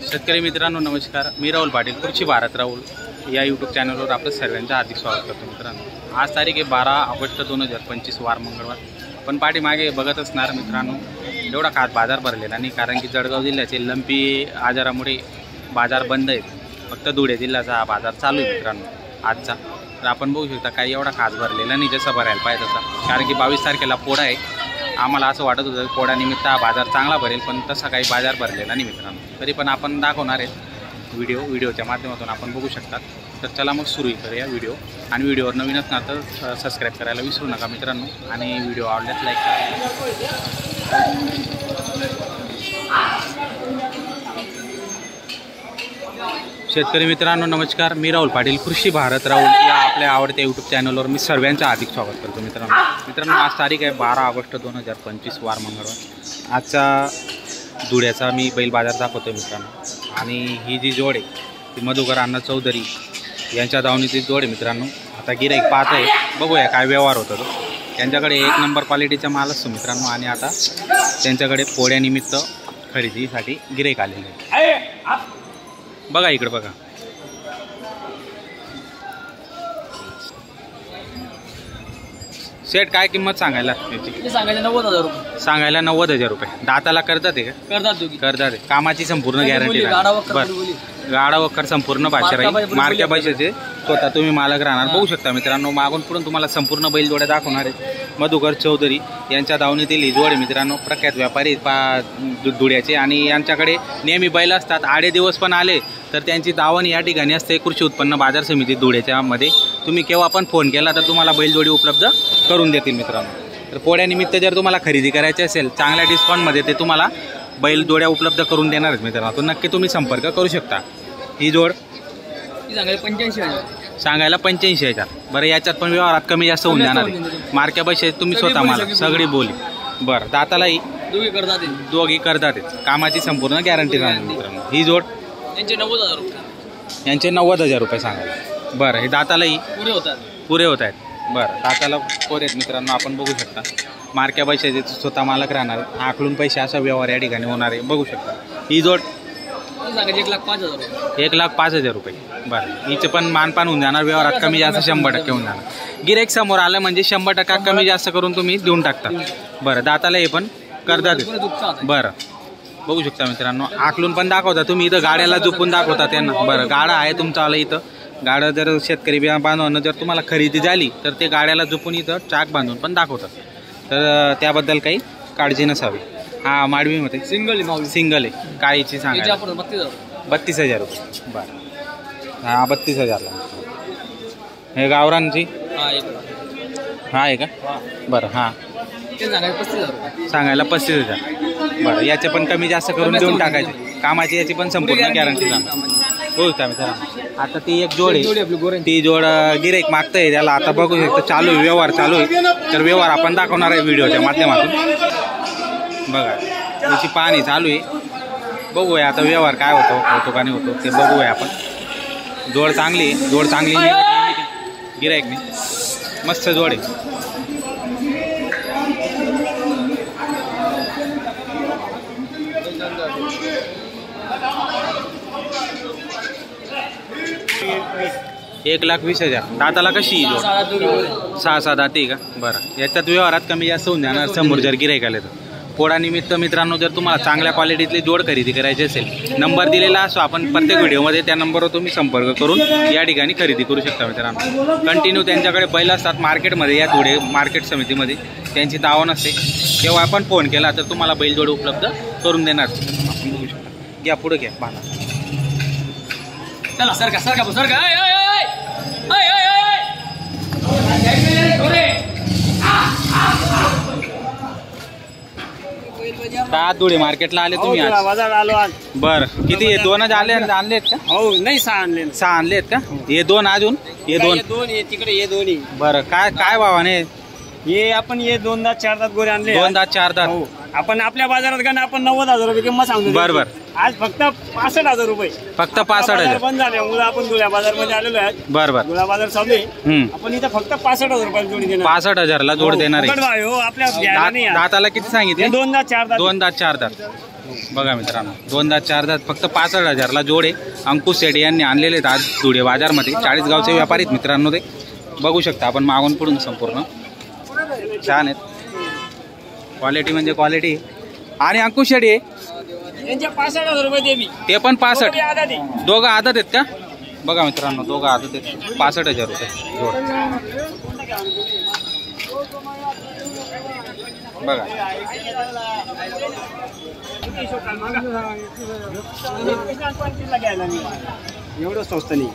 शेतकरी मित्रांनो नमस्कार, मी राहुल पाटील, कृषी भारत राहुल या यूट्यूब चॅनलवर आपलं सर्वांचं हार्दिक स्वागत करतो. मित्रांनो, आज तारीख आहे 12 ऑगस्ट 2025 वार मंगळवार. पण पाठीमागे बघत असणार मित्रांनो, एवढा खास बाजार भरलेला नाही, कारण की जळगाव जिल्ह्याचे लंपी आजारामुळे बाजार बंद आहेत. फक्त धुळे जिल्ह्याचा हा बाजार चालू आहे मित्रांनो आजचा. तर आपण बघू शकता काही एवढा खास भरलेला नाही जसं भरायला पाहिजे तसा, कारण की 22 तारखेला पोळा आहे. आम्हाला असं वाटत होतं पोळ्यानिमित्त हा बाजार चांगला भरेल, पण तसा काही बाजार भरलेला नाही मित्रांनो. तरी पण आपण दाखवणार आहे व्हिडिओच्या माध्यमातून आपण बघू शकतात. तर चला मग सुरू करूया व्हिडिओ. आणि व्हिडिओवर नवीन असणार तर सबस्क्राईब करायला विसरू नका मित्रांनो, आणि व्हिडिओ आवडल्यास लाईक करा. शेतकरी मित्रांनो नमस्कार, मी राहुल पाटील, कृषी भारत राहुल या आपल्या आवडत्या यूट्यूब चॅनलवर मी सर्वांचं हार्दिक स्वागत करतो. मित्रांनो आज तारीख आहे 12 ऑगस्ट 2025 वार मंगळवार. आजचा धुळ्याचा मी बैल बाजार दाखवतो मित्रांनो. आणि ही जी जोड आहे ती मधुकर अण्णा चौधरी यांच्या दावणीची जोड आहे मित्रांनो. आता गिऱ्हाईक पाहत आहे, बघूया काय व्यवहार होता तो. त्यांच्याकडे 1 नंबर क्वालिटीचा माल असतो मित्रांनो, आणि आता त्यांच्याकडे पोळ्यानिमित्त खरेदीसाठी गिऱ्हाईक आलेले आहे. बघा इकडे बघा. सेट काय किंमत सांगायला त्याची? सांगायला 90,000 रुपये. सांगायला 90,000 रुपये. दाताला करतात आहे का? करतात. कामाची संपूर्ण गॅरंटी. बरं, गाडा वक्कर संपूर्ण भाषा राहील. मार्क्या पैशाचे स्वतः तुम्ही मालक राहणार. बघू शकता मित्रांनो, मागून पुढून तुम्हाला संपूर्ण बैल जोड्या दाखवणार आहेत. मधुकर चौधरी यांच्या दावणीतील ही जोड मित्रांनो, प्रख्यात व्यापारी धुळ्याचे, आणि यांच्याकडे नेहमी बैल असतात. आडे दिवस पण आले तर त्यांची दावण या ठिकाणी असते कृषी उत्पन्न बाजार समिती धुळ्याच्या मध्ये. तुम्ही केव्हा पण फोन केला तर तुम्हाला बैलजोडी उपलब्ध करून देतील मित्रांनो. तर पोळ्यानिमित्त जर तुम्हाला खरेदी करायची असेल चांगल्या डिस्काउंटमध्ये ते तुम्हाला बैलजोड्या उपलब्ध करून देणार आहेत मित्रांनो. तर नक्की तुम्ही संपर्क करू शकता. ही जोड सांगायला 85,000. सांगायला 85,000. बरं, याच्यात पण व्यवहारात कमी जास्त होऊन जाणार आहे. मार्क्या पैसे तुम्ही स्वतः मला सगळी बोली. बरं, दातालाही दोघी करतात. कामाची संपूर्ण गॅरंटी राहणार मित्रांनो. ही जोड यांचे 90,000 रुपये. यांचे 90,000 रुपये सांगायला. बरं, हे दातालाही पुरे होत आहेत. बरं, दाताला पोरे आहेत मित्रांनो, आपण बघू शकता. मार्क्या पैशाचे स्वतः मालक राहणार. आखलून पैसे असा व्यवहार या ठिकाणी होणार आहे, बघू शकता. ही जोड 1,05,000 रुपये. बरं, हिचे पण मानपान होऊन जाणार. व्यवहारात कमी जास्त 100% होऊन जाणार. गिऱ्हाईक समोर आलं म्हणजे 100% कमी जास्त करून तुम्ही देऊन टाकता. बरं, दाताला हे पण करतात. बरं, बघू शकता मित्रांनो, आखलून पण दाखवता तुम्ही. इथं गाड्याला झोपून दाखवता त्यांना. बरं, गाडा आहे तुमचा आला इथं. गाडं जर शेतकरी बांधवांना जर तुम्हाला खरेदी झाली तर ते गाड्याला झोपून इथं चाक बांधून पण दाखवतात. तर त्याबद्दल काही काळजी नसावी. हा माडवीमध्ये सिंगल आहे. काळीची सांगा 32,000 रुपये. बरं, हा 32,000ला. हे गावरांची हा आहे का? बरं, हां सांगायला 35,000. बरं, याचे पण कमी जास्त करून देऊन टाकायचे. कामाची याची पण संपूर्ण गॅरंटी जाणार. हो का मित्रांनो, आता ती एक जोड आहे, ती जोड गिऱ्हाईक मागतंय त्याला. आता बघू शकतो चालू आहे, व्यवहार चालू आहे. तर व्यवहार आपण दाखवणार आहे व्हिडिओच्या माध्यमातून. बघा, त्याची पाहणी चालू आहे. बघूया आता व्यवहार काय होतो का नाही होतो ते बघूया आपण. जोड चांगली गिऱ्हाईक नाही, मस्त जोड आहे. $1,20,000. दाताला कशी जोड? 6 दाते का? बरं, याच्यात व्यवहारात कमी जास्त होऊन जाणार समोर जर गिऱ्हाईक आले तर. पोळानिमित्त मित्रांनो, जर तुम्हाला चांगल्या क्वालिटीतली जोड खरेदी करायची असेल, नंबर दिलेला असो आपण प्रत्येक व्हिडिओमध्ये, त्या नंबरवर तुम्ही संपर्क करून या ठिकाणी खरेदी करू शकता मित्रांनो. कंटिन्यू त्यांच्याकडे बैल असतात मार्केटमध्ये, या धुळे मार्केट समितीमध्ये त्यांची दावण असते. तेव्हा आपण फोन केला तर तुम्हाला बैलजोड उपलब्ध करून देणार. आपण बघू शकता. घ्या पुढे घ्या पाहणार. चला सरका. का धुळे मार्केटला आले तुम्ही आज? बरं, किती हे 2च आणलेत का? हो, नाही 6 आणले. 6 आणलेत का? हे 2 अजून? हे 2 तिकडे हे 2. बरं, काय भावाने? हे आपण हे 2 दात 4 दात गोरे आणले. 2 दात 4 दात. आपण आपल्या बाजारात गण आपण 90,000 रुपये किंमत सांगतो. बरोबर. आज फक्त 65,000 रुपये. फक्त 65,000 बंद झाले मुलं. आपण धुळ्या बाजार मध्ये आलेलो आहे. बरोबर. धुळ्या बाजार चालू आहे. आपण इथं फक्त 65,000 रुपये जोडी देणार. 65,000 ला जोड देणार आहे. आपल्या दाताला किती सांगितले? 2 दात 4 दात. 2 दात 4 दात. बघा मित्रांनो 2 दात 4 दात फक्त 65,000ला जोड आहे. अंकुश शेडे यांनी आणलेले आहेत आज धुळे बाजारमध्ये. 40 गावचे व्यापारी आहेत मित्रांनो ते. बघू शकता आपण मागून पुढून संपूर्ण छान आहेत. क्वालिटी म्हणजे क्वालिटी. आणि अंकुश शेडे यांच्या 65,000 रुपये देवी. ते पण 65. आधा दे. दोघं आदत आहेत का? बघा मित्रांनो दोघं आदत आहेत. 65,000 रुपये जोड. बघा एवढं स्वस्त नाही.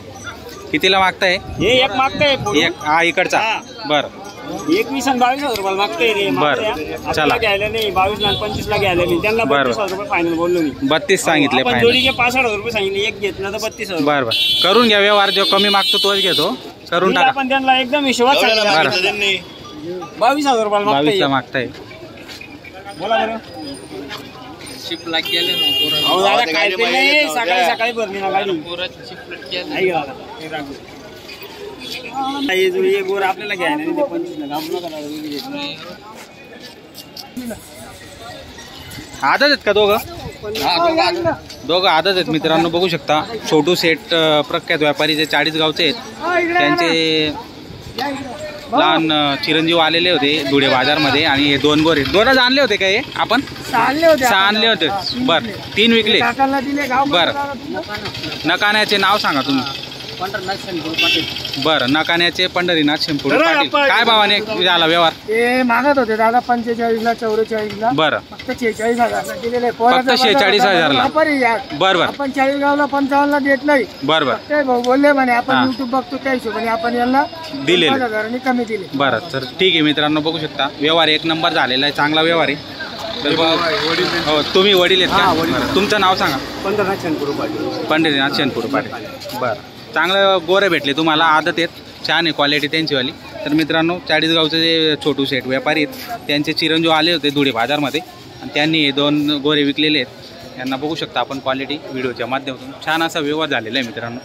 कितीला मागताय? हे एक मागताय एक हा इकडचा. बरं 21 आणि 22,000 रुपये मागताय रे. बरं चला. घ्यायला नाही 22 आणि 25 ला घ्यायला नाही. त्यांना 32,000 रुपये फायनल बोललो मी. 32 सांगितले आपण फायनल. जोडीचे 65,000 रुपये सांगितले. एक घेतला तर 32,000. बरं बरं करून घ्या व्यवहार. जो कमी मागतो तोच घेतो. करून टाका. आपण त्यांना एकदम हिशोबात सांगितलं. 22,000 रुपये 22 ला मागताय. बोला बरं. शिपला केले अहो दादा काय ते नाही. सकाळी सकाळी भरली ना गाडी. ऐक दादा हे राखू. हे गोर आपल्याला घ्यायला नाही. ते 25 ला घाबरू नका दादा. आदत आहेत का दोघं? दोघं आदत आहेत मित्रांनो. बघू शकता छोटू सेठ प्रख्यात व्यापारी जे 40 गावचे आहेत. त्यांचे लहान चिरंजीव आलेले होते धुळे बाजारमध्ये. आणि हे 2 गोरे 2च आणले होते का हे आपण? 6 आणले होते. बरं 3 विकले. बरं नकाण्याचे नाव सांगा तुम्ही. बरं नकाण्याचे पंढरीनाथ शेंपुडे पाटील. काय भावाने झाला व्यवहार? ते मागत होते दादा 45ला 44ला. बरं फक्त 46,000 दिलेले. फक्त 46,000ला. बरं बरं आपण 40 गावला 55ला देत नाही. बरं बरं ते भाऊ बोलले म्हणे आपण युट्यूब बघतो त्या हिशोबाने आपण यांना दिलेले. 5,000 कमी दिले. बरं तर ठीक आहे मित्रांनो. बघू शकता व्यवहार 1 नंबर झालेला आहे. चांगला व्यवहार आहे. तर हो तुम्ही वडील आहेत का? बरं. तुमचं नाव सांगा. पंढरनाथ शेणपुरे पाटील. पंढरीनाथ शेणपुडे पाटील. बरं चांगलं गोरे भेटले तुम्हाला. आदत आहेत. छान आहे क्वालिटी त्यांचीवाली. तर मित्रांनो 40 गावचे जे छोटू शेठ व्यापारी आहेत त्यांचे चिरंजीव आले होते धुळे बाजारमध्ये. आणि त्यांनी हे 2 गोरे विकलेले आहेत. यांना बघू शकता आपण क्वालिटी व्हिडिओच्या माध्यमातून. छान असा व्यवहार झालेला आहे मित्रांनो.